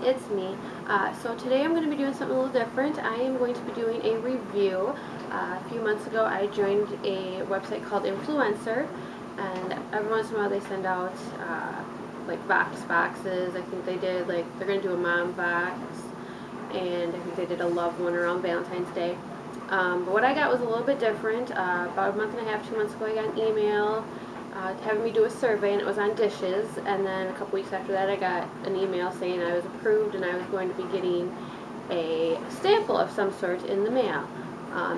it's me. So today I'm going to be doing something a little different. I am going to be doing a review. A few months ago I joined a website called Influenster, and every once in a while they send out like boxes. I think they did, like, they're going to do a mom box, and I think they did a love one around Valentine's Day. But what I got was a little bit different. About a month and a half, 2 months ago, I got an email having me do a survey, and it was on dishes. And then a couple weeks after that, I got an email saying I was approved and I was going to be getting a sample of some sort in the mail.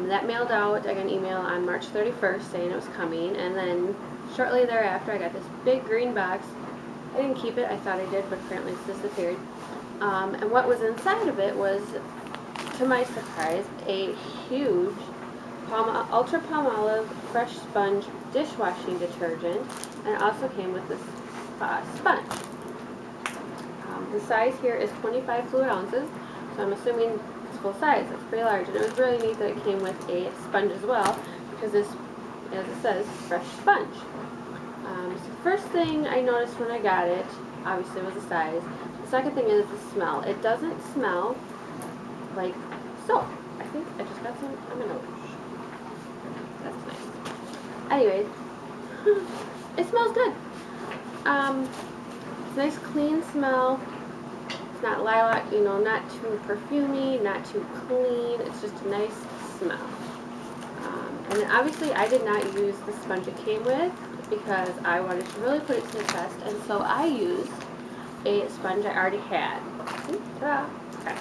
That mailed out. I got an email on March 31st saying it was coming, and then shortly thereafter I got this big green box. I didn't keep it. I thought I did, but apparently it's disappeared. And what was inside of it was, to my surprise, a huge Ultra Palmolive Fresh Sponge dishwashing detergent, and it also came with this sponge. The size here is 25 fluid ounces, so I'm assuming it's full size. It's pretty large, and it was really neat that it came with a sponge as well, because this, as it says, fresh sponge. So the first thing I noticed when I got it, obviously, was the size. The second thing is the smell. It doesn't smell like soap. I think I just got some on my nose. That's nice. Anyways, it smells good. It's a nice clean smell. It's not lilac, you know, not too perfumey, not too clean. It's just a nice smell. And then obviously I did not use the sponge it came with because I wanted to really put it to the test, and so I used a sponge I already had. Okay.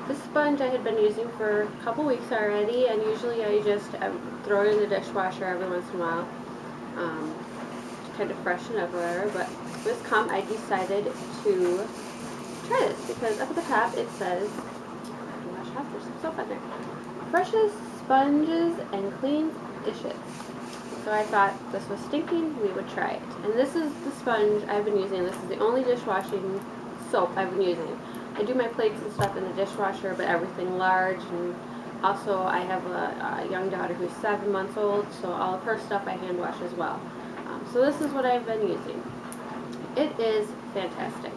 This sponge I had been using for a couple weeks already, and usually I just throw it in the dishwasher every once in a while to kind of freshen up or whatever. But this come, I decided to try this because up at the top it says, wash off, there's some soap on there, Freshens, sponges, and cleans dishes. So I thought this was stinking, we would try it. And this is the sponge I've been using. This is the only dishwashing soap I've been using. I do my plates and stuff in the dishwasher, but everything large, and also I have a young daughter who's 7 months old, so all of her stuff I hand wash as well. So this is what I've been using. It is fantastic.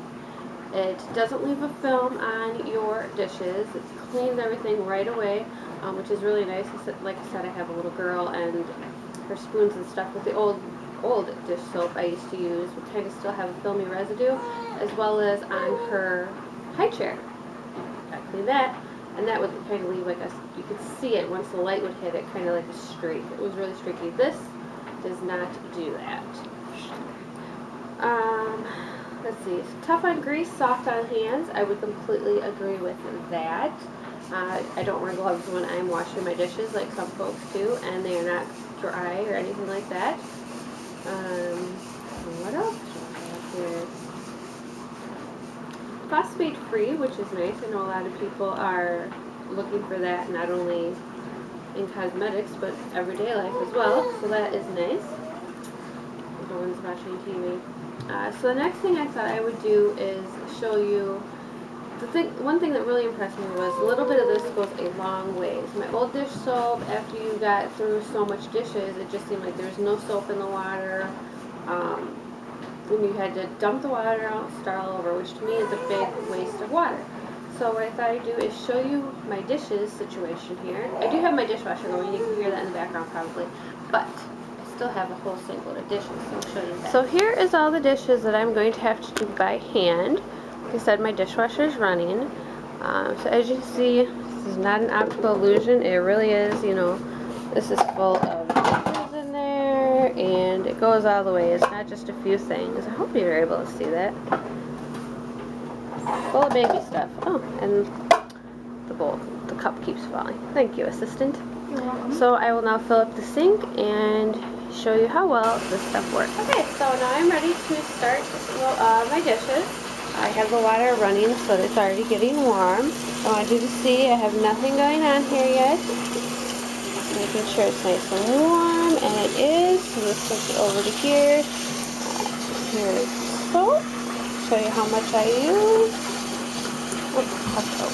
It doesn't leave a film on your dishes. It cleans everything right away, which is really nice. Like I said, I have a little girl, and her spoons and stuff with the old dish soap I used to use would kind of still have a filmy residue, as well as on her high chair. Gotta clean that, and that would kind of leave like a, you could see it once the light would hit it, kind of like a streak. It was really streaky. This does not do that. Let's see, it's tough on grease, soft on hands. I would completely agree with that. I don't wear gloves when I'm washing my dishes like some folks do, and they are not dry or anything like that. What else do I have here? Phosphate free, which is nice. I know a lot of people are looking for that, not only in cosmetics but everyday life as well, so that is nice. No one's watching TV. So the next thing I thought I would do is show you one thing that really impressed me was a little bit of this goes a long ways. My old dish soap, after you got through so much dishes, it just seemed like there was no soap in the water. And you had to dump the water out, start all over, which to me is a big waste of water. So what I thought I'd do is show you my dishes situation here. I do have my dishwasher going, you can hear that in the background probably, but I still have a whole sink load of dishes, so I'll show you that. So here is all the dishes that I'm going to have to do by hand. Like I said, my dishwasher is running. So as you can see, this is not an optical illusion, it really is, you know, this is full of dishes in there, and it goes all the way. It's not just a few things. I hope you're able to see that. Full of baby stuff. Oh, and the bowl, the cup keeps falling. Thank you, assistant. You're welcome. So I will now fill up the sink and show you how well this stuff works. Okay, so now I'm ready to start my dishes. I have the water running, so it's already getting warm. I want you to see I have nothing going on here yet. Making sure it's nice and warm, and it is. So let's switch it over to here. Here's soap. Show you how much I use. Soap.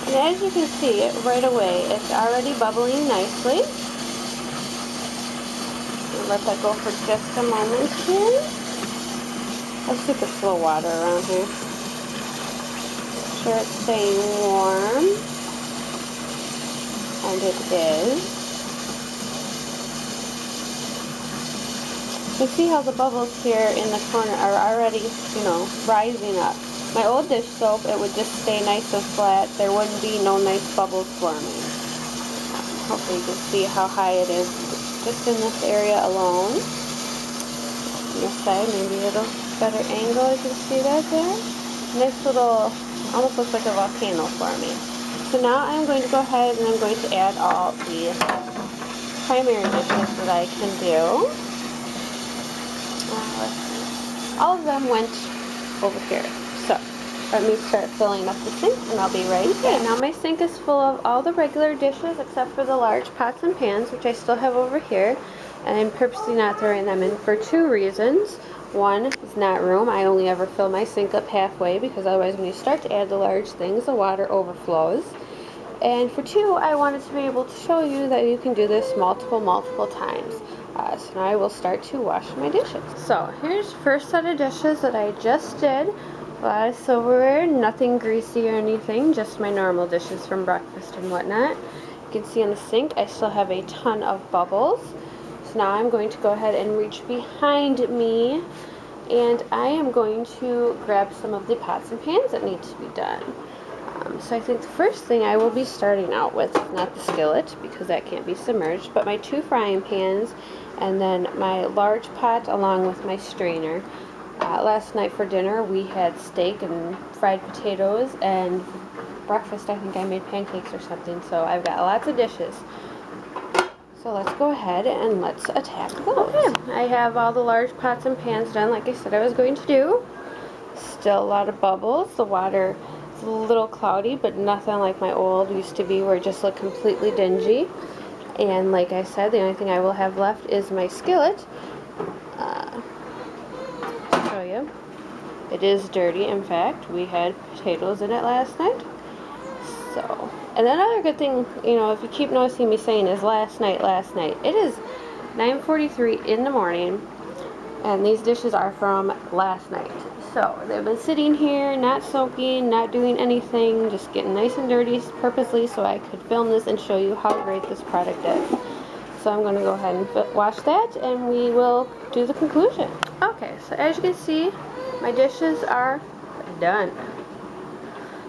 And as you can see, right away, it's already bubbling nicely. let that go for just a moment here. Let's super slow water around here. Make sure it's staying warm. And it is. You see how the bubbles here in the corner are already, you know, rising up. My old dish soap, it would just stay nice and flat. There wouldn't be no nice bubbles forming. Hopefully you can see how high it is just in this area alone. This side, maybe a little better angle. You can see that there. Nice little, almost looks like a volcano forming. So now I'm going to go ahead and I'm going to add all the primary dishes that I can do. All of them went over here. So let me start filling up the sink and I'll be right back. Okay, now my sink is full of all the regular dishes except for the large pots and pans, which I still have over here. And I'm purposely not throwing them in for two reasons. One is not room. I only ever fill my sink up halfway because otherwise when you start to add the large things, the water overflows. And for two, I wanted to be able to show you that you can do this multiple times. So now I will start to wash my dishes. So here's the first set of dishes that I just did. A lot of silverware, nothing greasy or anything, just my normal dishes from breakfast and whatnot. You can see in the sink I still have a ton of bubbles. So now I'm going to go ahead and reach behind me and I am going to grab some of the pots and pans that need to be done. So I think the first thing I will be starting out with, not the skillet because that can't be submerged, but my two frying pans and then my large pot along with my strainer. Last night for dinner we had steak and fried potatoes, and for breakfast I think I made pancakes or something, so I've got lots of dishes. So let's go ahead and let's attack those. Okay, I have all the large pots and pans done like I said I was going to do. Still a lot of bubbles. The water is a little cloudy, but nothing like my old used to be where it just looked completely dingy. And like I said, the only thing I will have left is my skillet. To show you. It is dirty, in fact. We had potatoes in it last night. So, and another good thing, you know, if you keep noticing me saying is last night. It is 9:43 in the morning, and these dishes are from last night. So, they've been sitting here, not soaking, not doing anything, just getting nice and dirty purposely so I could film this and show you how great this product is. So I'm going to go ahead and wash that and we will do the conclusion. Okay, so as you can see, my dishes are done.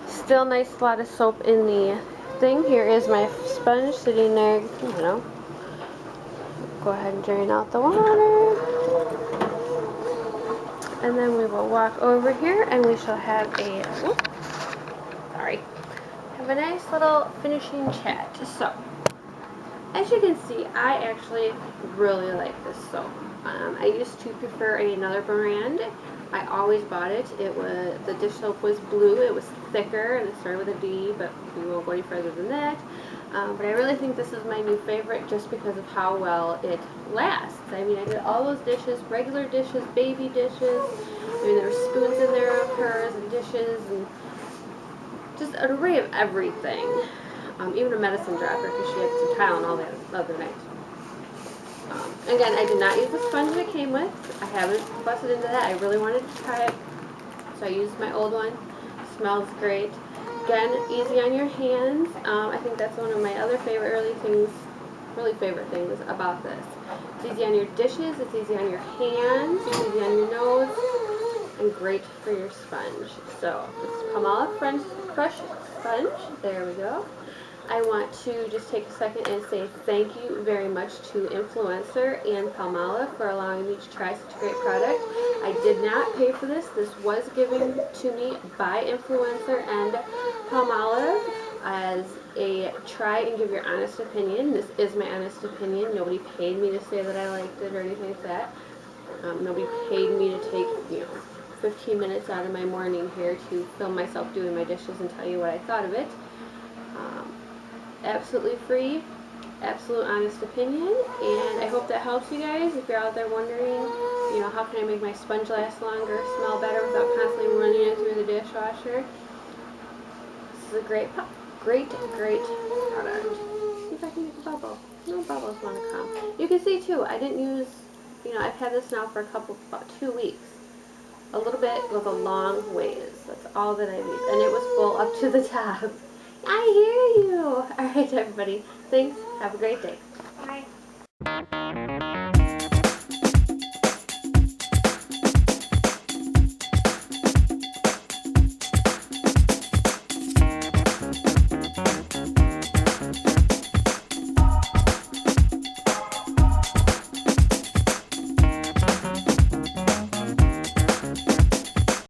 Still nice, a lot of soap in the thing. Here is my sponge sitting there, you know. Go ahead and drain out the water. And then we will walk over here and we shall have have a nice little finishing chat. So, as you can see, I actually really like this soap. I used to prefer another brand. I always bought it. The dish soap was blue. It was thicker and it started with a D, but we won't go any further than that. But I really think this is my new favorite just because of how well it lasts. I mean, I did all those dishes, regular dishes, baby dishes. I mean, there were spoons in there of hers and dishes and just an array of everything. Even a medicine dropper because she had some Tylenol the other night. Again, I did not use the sponge that it came with. I haven't busted into that. I really wanted to try it, so I used my old one. Smells great. Again, easy on your hands. I think that's one of my other favorite favorite things about this. It's easy on your dishes, it's easy on your hands, it's easy on your nose, and great for your sponge. So, this is Palmolive Fresh Sponge. There we go. I want to just take a second and say thank you very much to Influencer and Palmolive for allowing me to try such a great product. I did not pay for this. This was given to me by Influencer and Palmolive as a try and give your honest opinion. This is my honest opinion. Nobody paid me to say that I liked it or anything like that. Nobody paid me to take, 15 minutes out of my morning here to film myself doing my dishes and tell you what I thought of it. Absolutely free, absolute honest opinion, and I hope that helps you guys if you're out there wondering, how can I make my sponge last longer, smell better without constantly running it through the dishwasher. This is a great product. See if I can get the bubble. No bubbles want to come. You can see too, I didn't use you know, I've had this now for about 2 weeks. A little bit goes a long ways. That's all that I need. And it was full up to the top. I hear you. All right, everybody. Thanks. Have a great day.